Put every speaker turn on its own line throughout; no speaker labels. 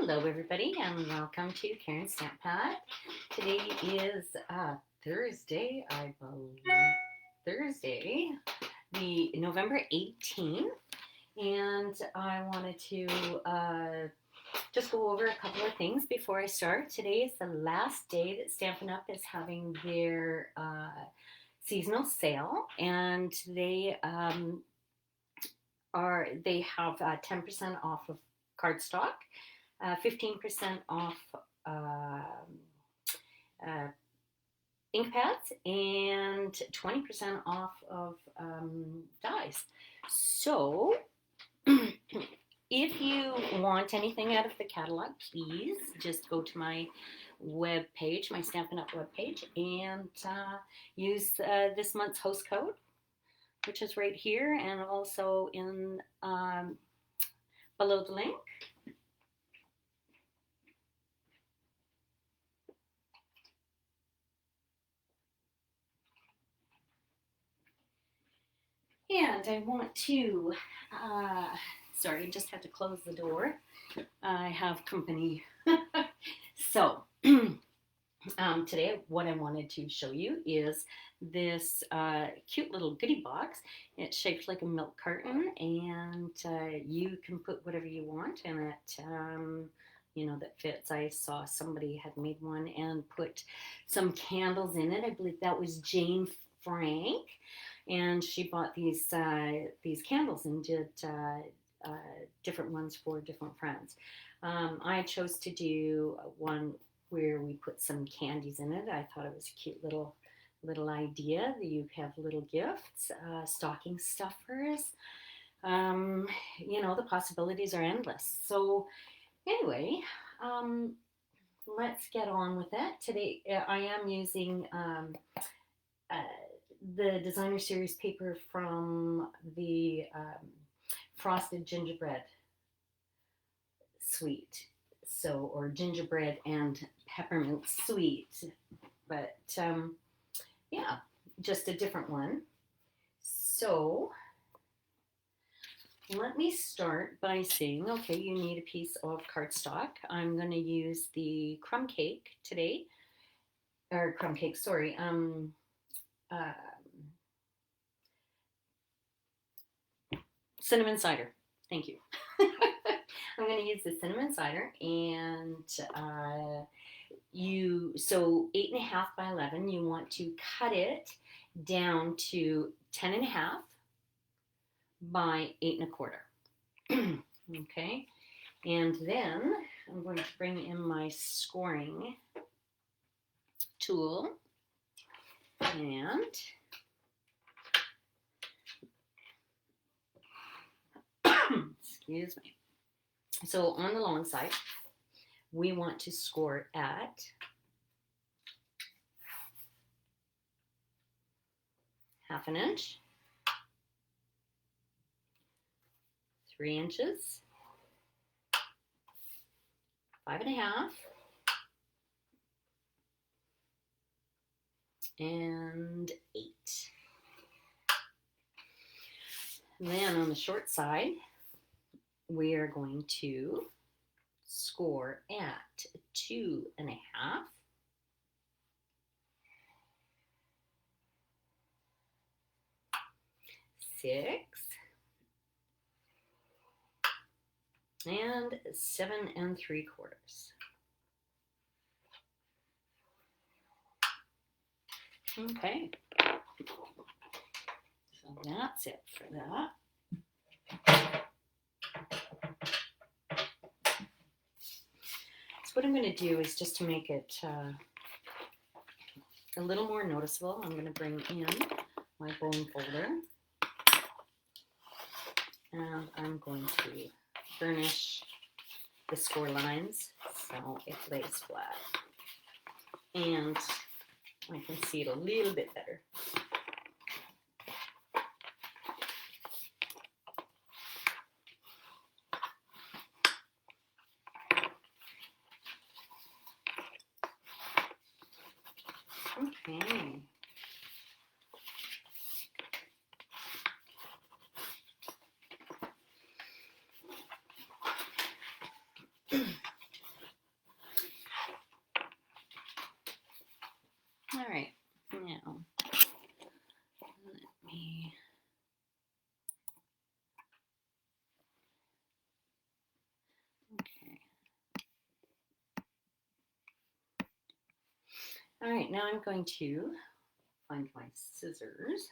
Hello, everybody, and welcome to Karen's Stamp Pad. Today is Thursday, I believe. Thursday, the November 18th, and I wanted to just go over a couple of things before I start. Today is the last day that Stampin' Up! Is having their seasonal sale, and they have 10% off of cardstock. 15% off ink pads and 20% off of dies. So, if you want anything out of the catalog, please just go to my web page, my Stampin' Up! Web page, and use this month's host code, which is right here and also in below the link. And I want to, sorry, just had to close the door. I have company. So, today what I wanted to show you is this cute little goodie box. It's shaped like a milk carton, and you can put whatever you want in it, that fits. I saw somebody had made one and put some candles in it. I believe that was Jane Frank. And she bought these candles and did different ones for different friends. I chose to do one where we put some candies in it. I thought it was a cute little idea that you have little gifts, stocking stuffers. The possibilities are endless. So anyway, let's get on with it. Today I am using the designer series paper from the frosted gingerbread sweet, or gingerbread and peppermint sweet, but yeah, just a different one. So let me start by saying, okay, you need a piece of cardstock. I'm going to use the crumb cake today, or crumb cake, sorry, cinnamon cider. Thank you. I'm going to use the cinnamon cider, and so 8.5 by 11, you want to cut it down to 10.5 by 8.25. Okay, and then I'm going to bring in my scoring tool and excuse me. So on the long side, we want to score at 1/2 inch, 3 inches, 5.5, and 8. And then on the short side, we are going to score at 2.5, 6, and 7.75. Okay, so that's it for that. So what I'm going to do is, just to make it a little more noticeable, I'm going to bring in my bone folder, and I'm going to burnish the score lines so it lays flat, and I can see it a little bit better. Okay. All right, now I'm going to find my scissors,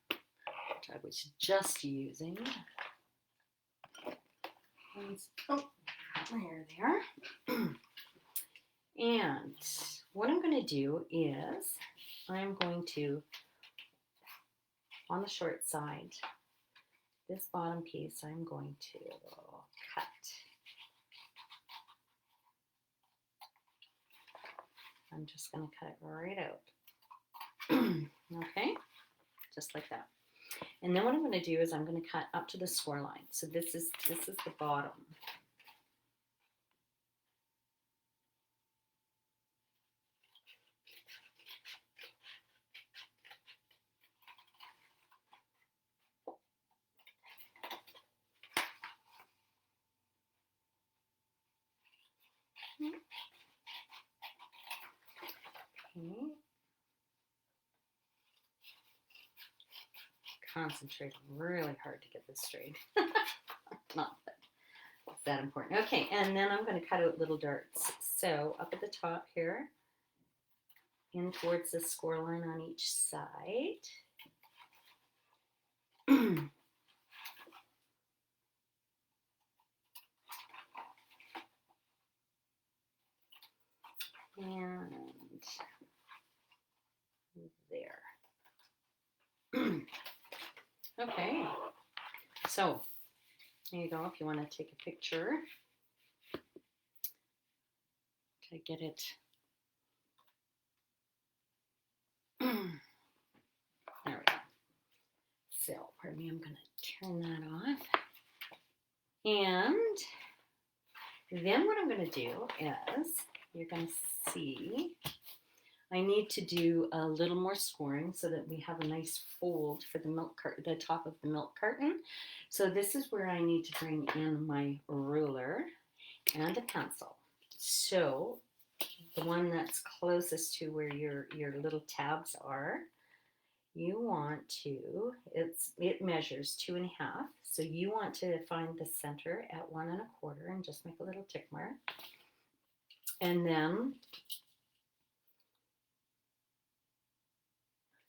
which I was just using. Oh, there they are. And what I'm going to do is I'm going to, on the short side, this bottom piece, I'm going to cut. I'm just going to cut it right out. Okay, just like that. And then what I'm going to do is I'm going to cut up to the score line. So this is the bottom. Okay. Concentrating really hard to get this straight. Not that important. Okay, and then I'm going to cut out little darts. So up at the top here, in towards the score line on each side. And there. Okay, so there you go. If you want to take a picture to get it. There we go. So, pardon me, I'm going to turn that off. And then what I'm going to do is, you're going to see, I need to do a little more scoring so that we have a nice fold for the milk carton, the top of the milk carton. So this is where I need to bring in my ruler and a pencil. So the one that's closest to where your little tabs are, you want to, it measures 2.5. So you want to find the center at 1 1/4 and just make a little tick mark. And then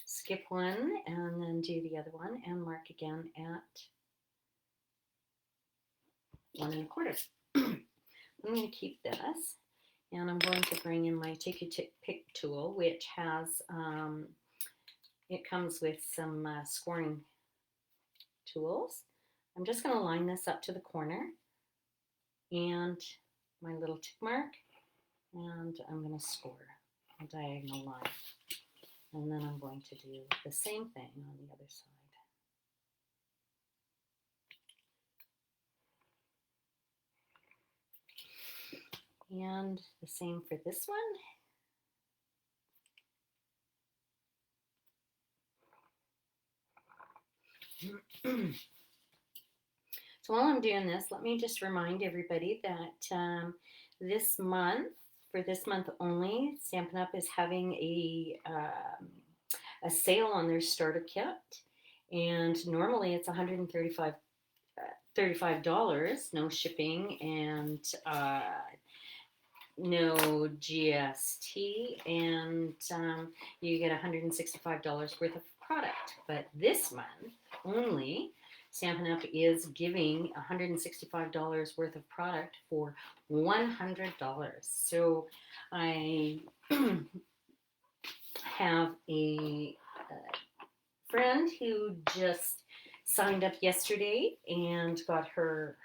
skip one and then do the other one and mark again at 1 1/4. I'm going to keep this and I'm going to bring in my Take Your Pick tool, which has, it comes with some scoring tools. I'm just going to line this up to the corner and my little tick mark, and I'm going to score a diagonal line. And then I'm going to do the same thing on the other side. And the same for this one. So while I'm doing this, let me just remind everybody that this month, for this month only, Stampin' Up! Is having a sale on their starter kit. And normally it's $135, no shipping, and no GST, and you get $165 worth of product. But this month only, Stampin' Up! Is giving $165 worth of product for $100. So I have a friend who just signed up yesterday and got her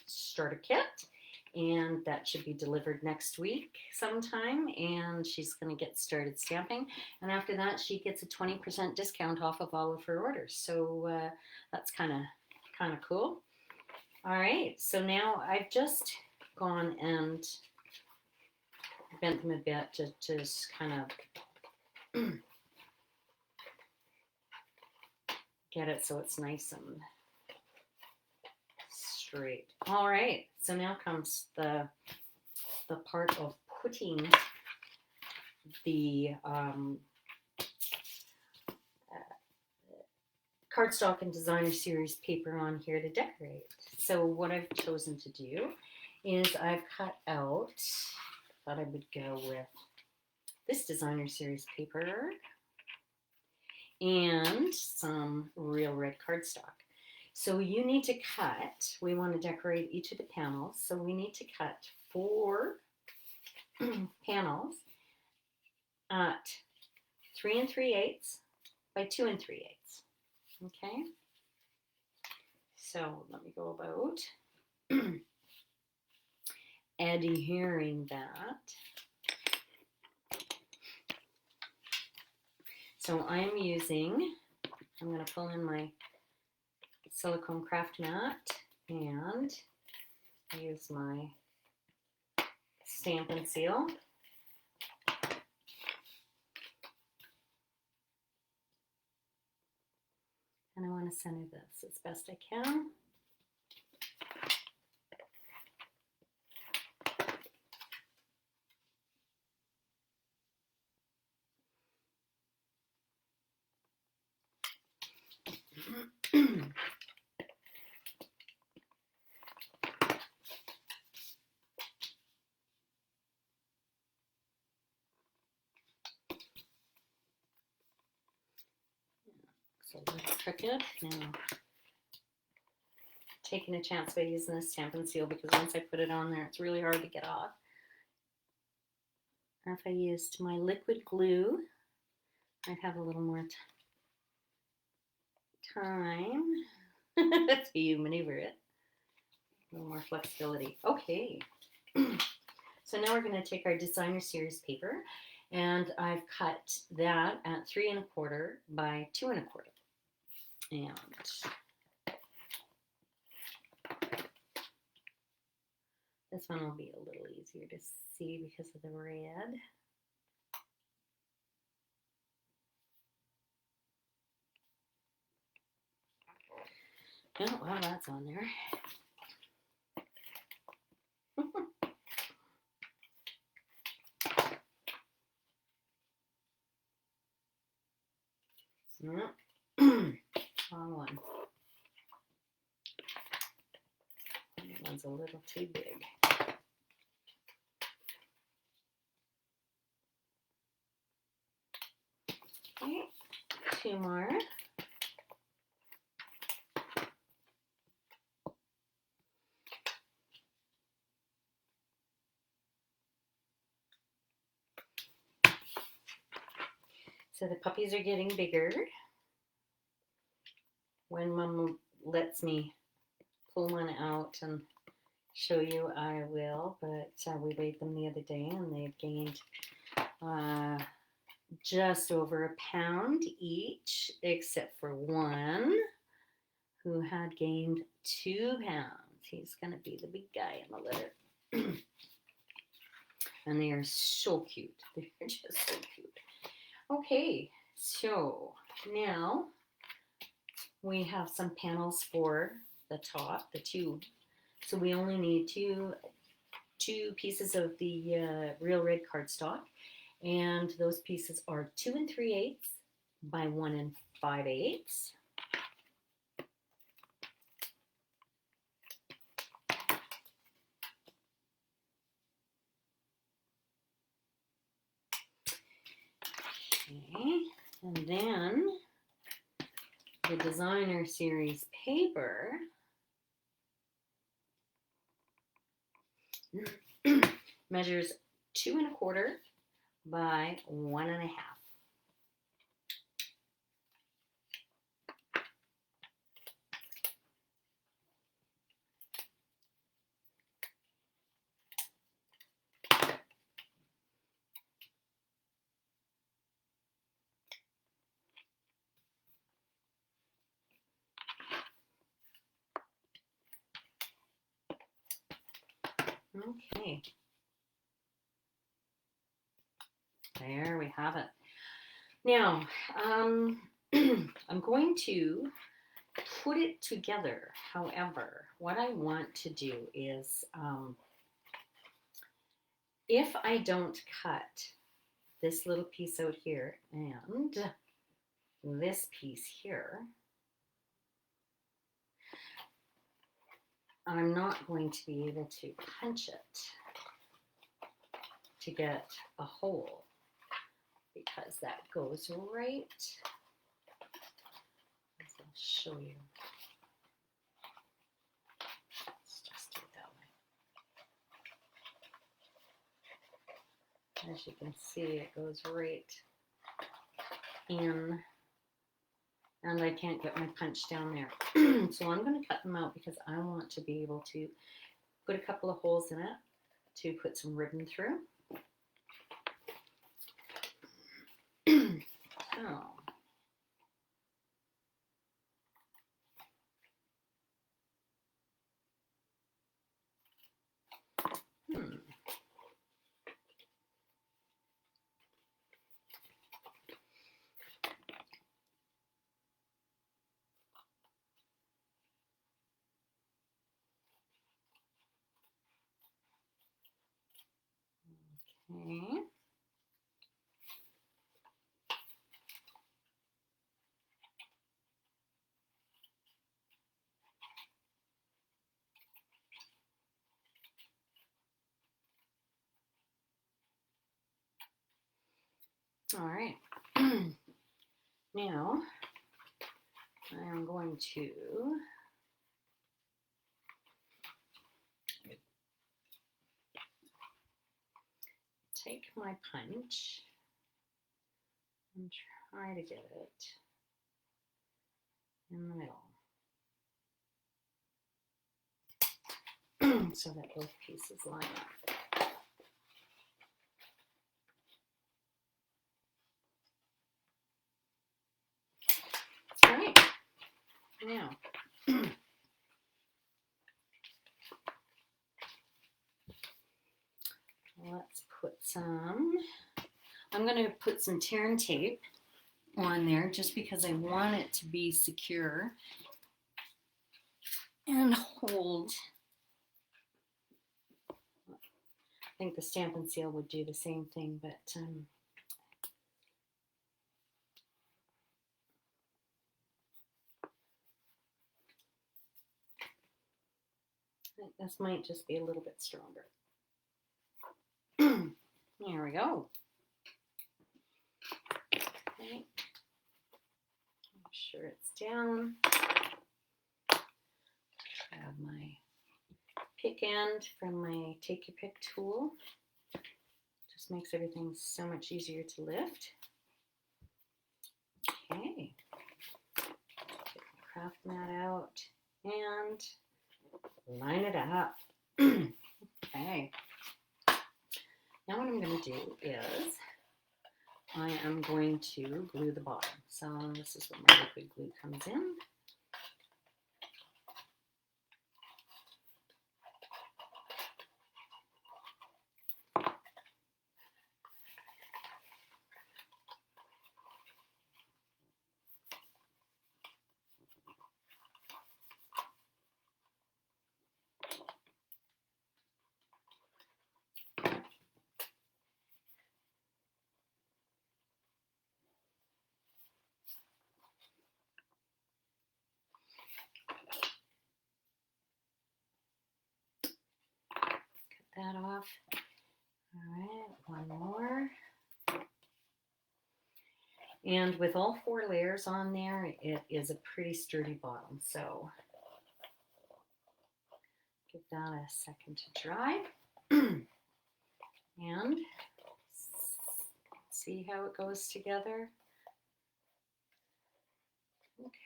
starter kit, and that should be delivered next week sometime, and she's going to get started stamping, and after that she gets a 20% discount off of all of her orders. So that's kind of cool. All right, so now I've just gone and bent them a bit to just kind of get it so it's nice and straight. All right, so now comes the part of putting the cardstock and designer series paper on here to decorate. So what I've chosen to do is I've cut out thought I would go with this designer series paper and some real red cardstock. So you need to cut, we want to decorate each of the panels, so we need to cut 4 panels at 3 3/8 by 2 3/8. Okay, so let me go about adhering that. So I'm going to pull in my silicone craft mat and use my stamp and seal. And I want to center this as best I can. So let's trick it. Now, taking a chance by using this stamp and seal because once I put it on there, it's really hard to get off. Or if I used my liquid glue, I'd have a little more time to maneuver it. A little more flexibility. Okay. So now we're going to take our designer series paper, and I've cut that at 3 1/4 by 2 1/4. And this one will be a little easier to see because of the red. Oh, well, that's on there. Wrong one. That one's a little too big. Okay, 2 more. So the puppies are getting bigger. When Mom lets me pull one out and show you, I will. But we weighed them the other day, and they've gained just over 1 pound each, except for one who had gained 2 pounds. He's going to be the big guy in the litter. And they are so cute. They're just so cute. Okay, so now we have some panels for the top, the 2. So we only need two pieces of the real red cardstock. And those pieces are 2 3/8 by 1 5/8. Okay, and then the designer series paper measures 2 1/4 by 1 1/2. Okay. There we have it. Now, I'm going to put it together. However, what I want to do is, if I don't cut this little piece out here and this piece here, I'm not going to be able to punch it. to get a hole because that goes right. I'll show you. Let's just do it that way. As you can see, it goes right in, and I can't get my punch down there. So I'm going to cut them out because I want to be able to put a couple of holes in it to put some ribbon through. Oh. Okay. All right. Now I am going to take my punch and try to get it in the middle so that both pieces line up. All right, now let's put some, I'm going to put some tear and tape on there just because I want it to be secure and hold. I think the Stampin' Seal would do the same thing, but this might just be a little bit stronger. There we go. Okay. Make sure it's down. Grab my pick end from my Take Your Pick tool. Just makes everything so much easier to lift. Okay. Get my craft mat out and line it up. Okay. Now what I'm going to do is I am going to glue the bottom. So this is where my liquid glue comes in. That off. All right, one more. And with all 4 layers on there, it is a pretty sturdy bottom. So give that a second to dry. And see how it goes together.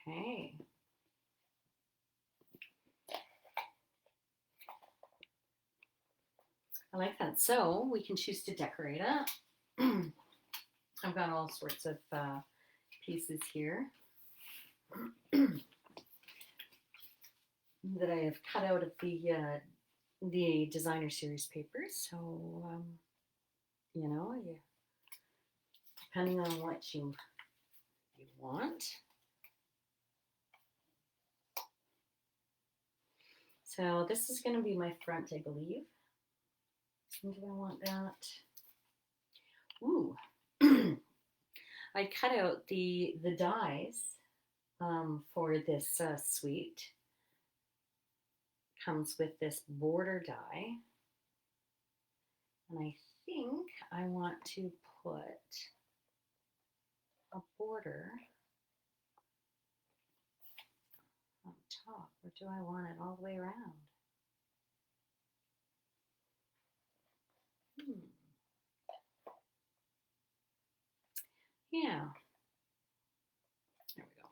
Okay. I like that. So we can choose to decorate it. I've got all sorts of pieces here that I have cut out of the designer series papers. So you know, depending on what you want. So this is going to be my front, I believe. Do I want that? Ooh. I cut out the dies for this suite. Comes with this border die. And I think I want to put a border on top, or do I want it all the way around? Yeah, there we go.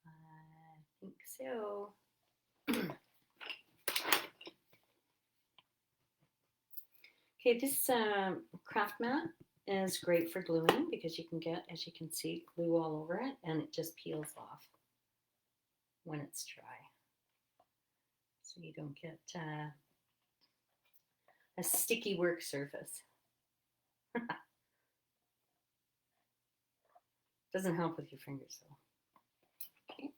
I think so. Okay, this craft mat is great for gluing because you can get, as you can see, glue all over it and it just peels off when it's dry. So you don't get a sticky work surface. Doesn't help with your fingers though. Okay.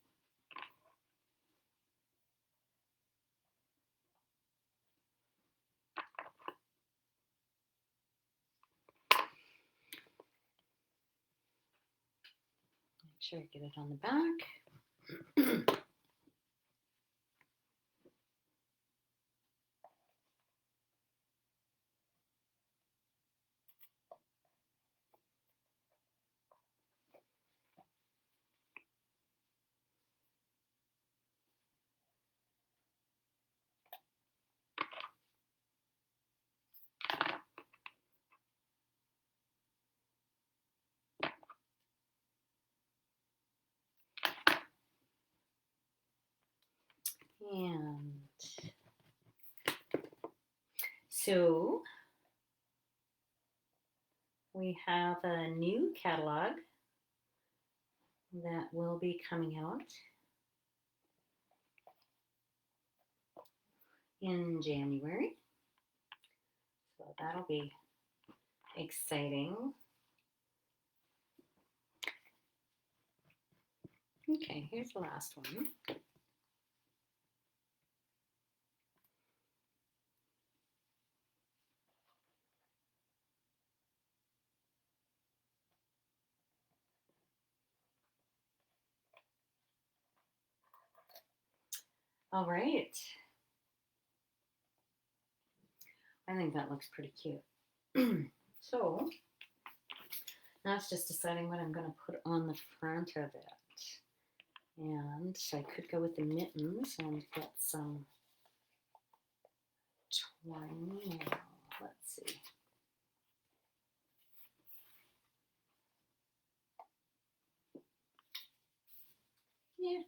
Make sure I get it on the back. And so we have a new catalog that will be coming out in January. So that'll be exciting. Okay, here's the last one. All right. I think that looks pretty cute. So now it's just deciding what I'm going to put on the front of it. And I could go with the mittens and get some twine. Let's see. Yeah.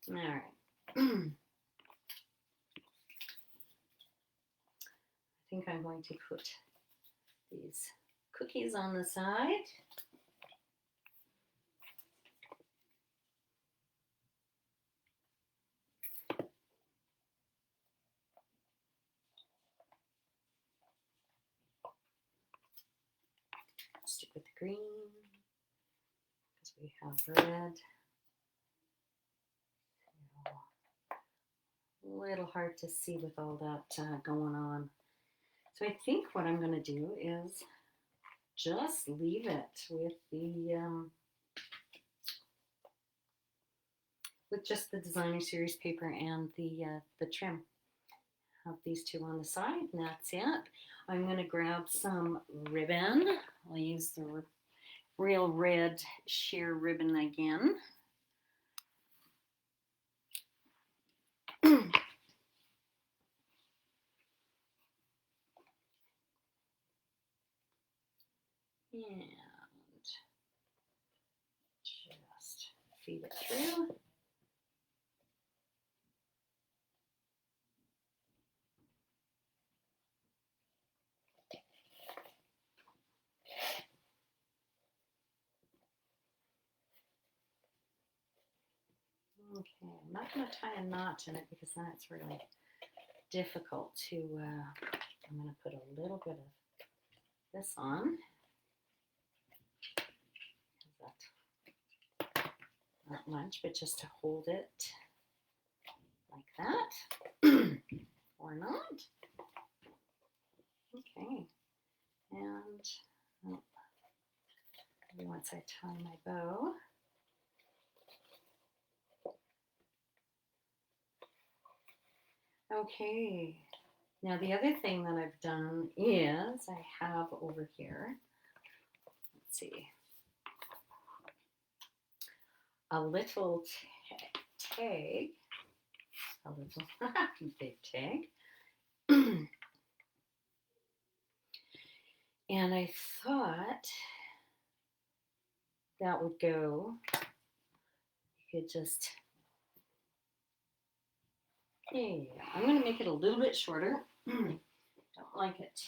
All right. I think I'm going to put these cookies on the side. Stick with the green because we have red. A little hard to see with all that going on. So I think what I'm going to do is just leave it with just the designer series paper and the trim. Have these two on the side, and that's it. I'm going to grab some ribbon. I'll use the real red sheer ribbon again. And just feed it through. Okay, I'm not going to tie a knot in it because that's really difficult to, I'm going to put a little bit of this on. Not much, but just to hold it like that, or not. Okay, and once I tie my bow. Okay, now the other thing that I've done is I have over here, let's see, a little tag, a little big tag. And I thought that would go, you could just, yeah, I'm going to make it a little bit shorter. Don't like it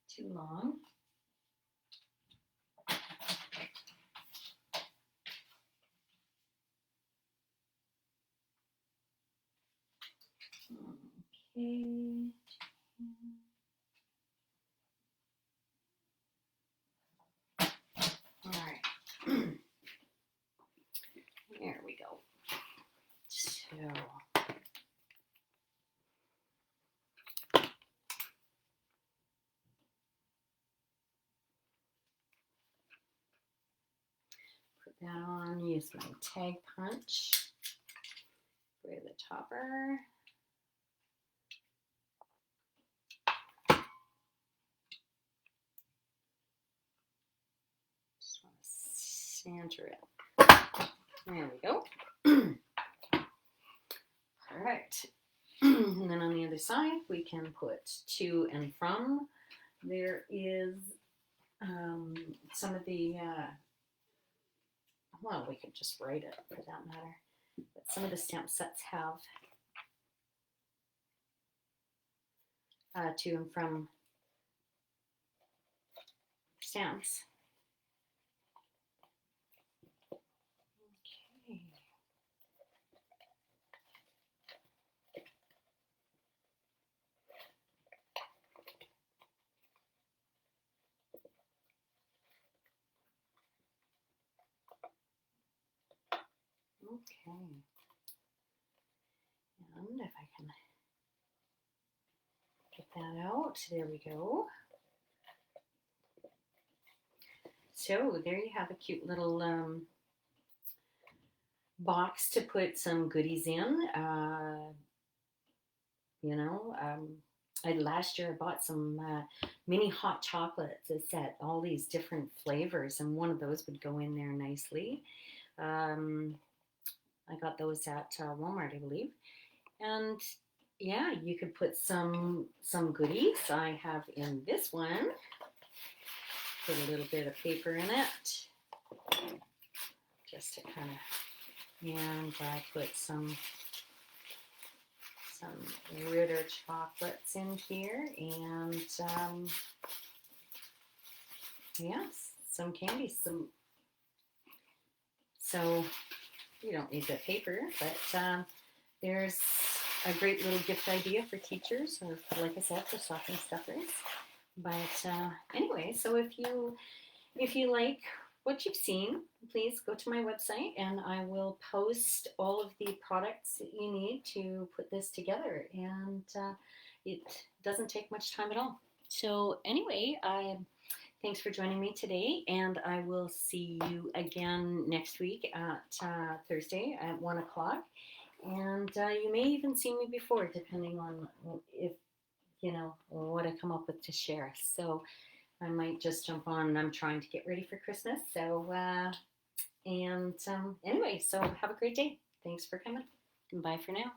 too long. Okay. All right. There we go. So put that on, use my tag punch for the topper. Just want to center it. There we go. All right. And then on the other side, we can put to and from. There is some of the, well, we could just write it for that matter. But some of the stamp sets have to and from stamps. Okay. Okay. And if I can get that out, there we go. So there you have a cute little box to put some goodies in. You know, last year I bought some mini hot chocolates. It said all these different flavors, and one of those would go in there nicely. I got those at Walmart, I believe. And yeah, you could put some goodies. I have in this one, put a little bit of paper in it, just to kind of, and I put some Ritter chocolates in here, and yes, some candy. So you don't need the paper, but there's a great little gift idea for teachers, or like I said, for stocking stuffers. But anyway, so if you like what you've seen, please go to my website and I will post all of the products that you need to put this together. And it doesn't take much time at all. So anyway, thanks for joining me today, and I will see you again next week at Thursday at 1 o'clock. And you may even see me before, depending on if, you know, what I come up with to share. So I might just jump on. I'm trying to get ready for Christmas. So, anyway, so have a great day. Thanks for coming. Bye for now.